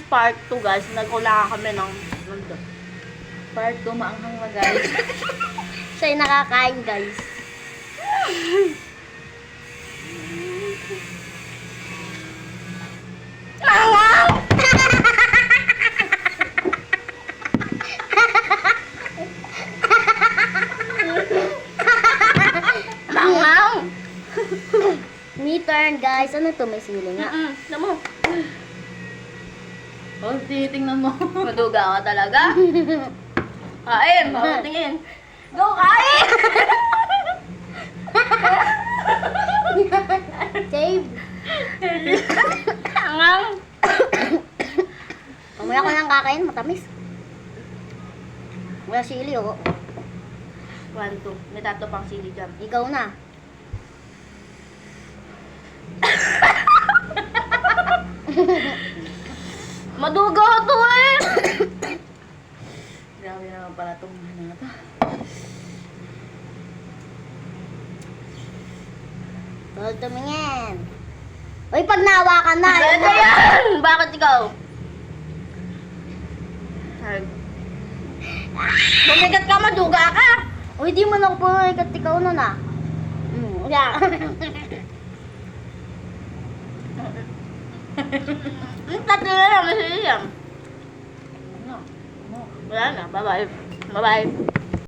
part 2 guys, nag-ulakan kami ng Part 2, maanghang na guys. Siya yung nakakain, guys. Bangang! Me turn, guys. Ano to? May sili nga. Alam mo, Oh, titingnan mo. maduga ka talaga. Kain, tingin. Go, kain! Save. Bangang! Mamaya ko nang kakain. Matamis. Wala sili, oh. 1, 2. May tatlo pang sili dyan. Ikaw na. Maduga to eh! Grabe naman pala itong mga to. Huwag tumingin. Uy, pag nawa ka na. Ano yan? Bakit ikaw? Bumigat ka, maduga ka! Uy, di mo na ako pumikat. Ikaw na na. Yeah. Tatlo na lang, masaya yan. Ano? Ano? Wala na, bye-bye. Bye-bye.